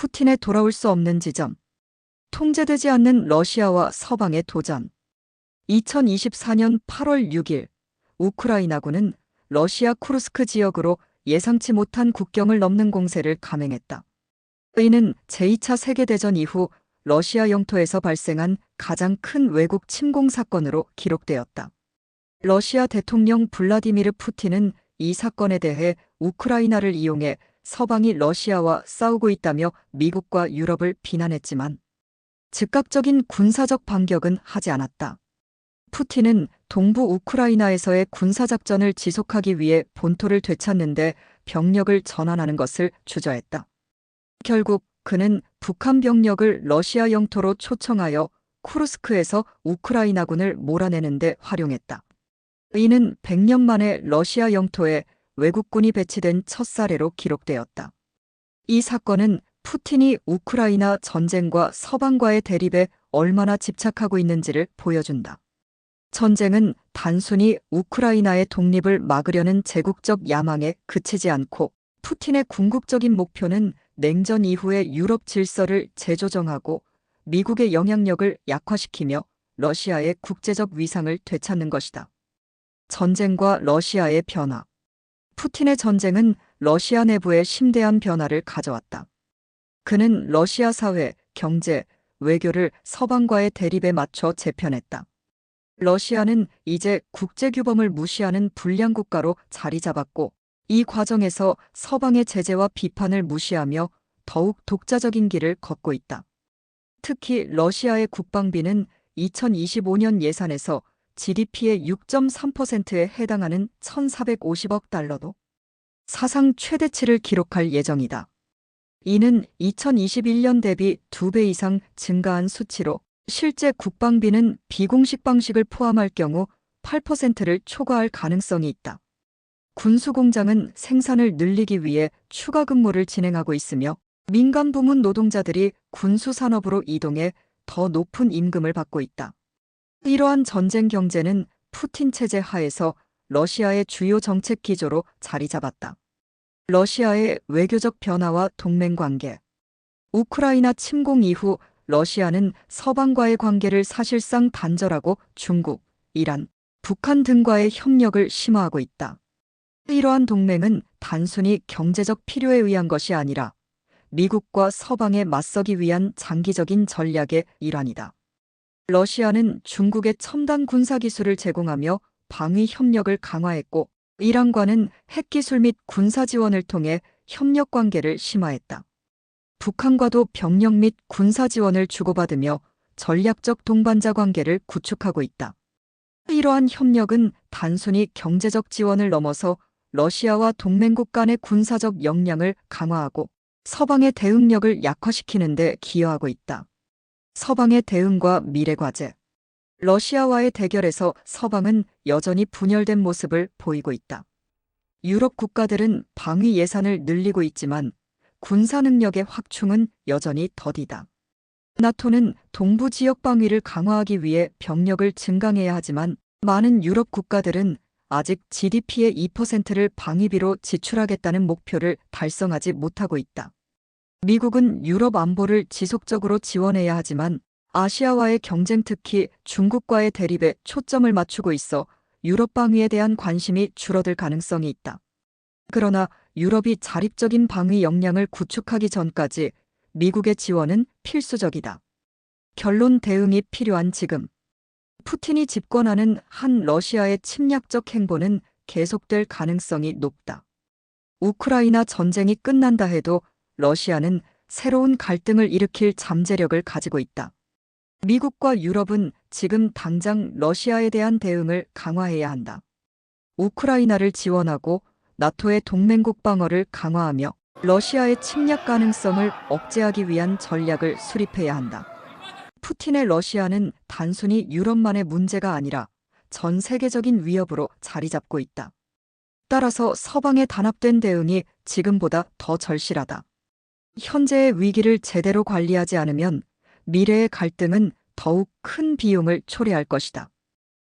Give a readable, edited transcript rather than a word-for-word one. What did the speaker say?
푸틴의 돌아올 수 없는 지점. 통제되지 않는 러시아와 서방의 도전. 2024년 8월 6일, 우크라이나군은 러시아 쿠르스크 지역으로 예상치 못한 국경을 넘는 공세를 감행했다. 이는 제2차 세계대전 이후 러시아 영토에서 발생한 가장 큰 외국 침공 사건으로 기록되었다. 러시아 대통령 블라디미르 푸틴은 이 사건에 대해 우크라이나를 이용해 서방이 러시아와 싸우고 있다며 미국과 유럽을 비난했지만 즉각적인 군사적 반격은 하지 않았다. 푸틴은 동부 우크라이나에서의 군사작전을 지속하기 위해 본토를 되찾는데 병력을 전환하는 것을 주저했다. 결국 그는 북한 병력을 러시아 영토로 초청하여 쿠르스크에서 우크라이나군을 몰아내는 데 활용했다. 이는 100년 만에 러시아 영토에 외국군이 배치된 첫 사례로 기록되었다. 이 사건은 푸틴이 우크라이나 전쟁과 서방과의 대립에 얼마나 집착하고 있는지를 보여준다. 전쟁은 단순히 우크라이나의 독립을 막으려는 제국적 야망에 그치지 않고 푸틴의 궁극적인 목표는 냉전 이후의 유럽 질서를 재조정하고 미국의 영향력을 약화시키며 러시아의 국제적 위상을 되찾는 것이다. 전쟁과 러시아의 변화. 푸틴의 전쟁은 러시아 내부에 심대한 변화를 가져왔다. 그는 러시아 사회, 경제, 외교를 서방과의 대립에 맞춰 재편했다. 러시아는 이제 국제규범을 무시하는 불량 국가로 자리 잡았고, 이 과정에서 서방의 제재와 비판을 무시하며 더욱 독자적인 길을 걷고 있다. 특히 러시아의 국방비는 2025년 예산에서 GDP의 6.3%에 해당하는 1,450억 달러도 사상 최대치를 기록할 예정이다. 이는 2021년 대비 2배 이상 증가한 수치로 실제 국방비는 비공식 방식을 포함할 경우 8%를 초과할 가능성이 있다. 군수공장은 생산을 늘리기 위해 추가 근무를 진행하고 있으며 민간 부문 노동자들이 군수산업으로 이동해 더 높은 임금을 받고 있다. 이러한 전쟁 경제는 푸틴 체제 하에서 러시아의 주요 정책 기조로 자리 잡았다. 러시아의 외교적 변화와 동맹 관계. 우크라이나 침공 이후 러시아는 서방과의 관계를 사실상 단절하고 중국, 이란, 북한 등과의 협력을 심화하고 있다. 이러한 동맹은 단순히 경제적 필요에 의한 것이 아니라 미국과 서방에 맞서기 위한 장기적인 전략의 일환이다. 러시아는 중국의 첨단 군사기술을 제공하며 방위 협력을 강화했고, 이란과는 핵기술 및 군사 지원을 통해 협력 관계를 심화했다. 북한과도 병력 및 군사 지원을 주고받으며 전략적 동반자 관계를 구축하고 있다. 이러한 협력은 단순히 경제적 지원을 넘어서 러시아와 동맹국 간의 군사적 역량을 강화하고 서방의 대응력을 약화시키는 데 기여하고 있다. 서방의 대응과 미래과제. 러시아와의 대결에서 서방은 여전히 분열된 모습을 보이고 있다. 유럽 국가들은 방위 예산을 늘리고 있지만 군사 능력의 확충은 여전히 더디다. 나토는 동부 지역 방위를 강화하기 위해 병력을 증강해야 하지만 많은 유럽 국가들은 아직 GDP의 2%를 방위비로 지출하겠다는 목표를 달성하지 못하고 있다. 미국은 유럽 안보를 지속적으로 지원해야 하지만 아시아와의 경쟁, 특히 중국과의 대립에 초점을 맞추고 있어 유럽 방위에 대한 관심이 줄어들 가능성이 있다. 그러나 유럽이 자립적인 방위 역량을 구축하기 전까지 미국의 지원은 필수적이다. 결론, 대응이 필요한 지금. 푸틴이 집권하는 한 러시아의 침략적 행보는 계속될 가능성이 높다. 우크라이나 전쟁이 끝난다 해도 러시아는 새로운 갈등을 일으킬 잠재력을 가지고 있다. 미국과 유럽은 지금 당장 러시아에 대한 대응을 강화해야 한다. 우크라이나를 지원하고 나토의 동맹국 방어를 강화하며 러시아의 침략 가능성을 억제하기 위한 전략을 수립해야 한다. 푸틴의 러시아는 단순히 유럽만의 문제가 아니라 전 세계적인 위협으로 자리 잡고 있다. 따라서 서방의 단합된 대응이 지금보다 더 절실하다. 현재의 위기를 제대로 관리하지 않으면 미래의 갈등은 더욱 큰 비용을 초래할 것이다.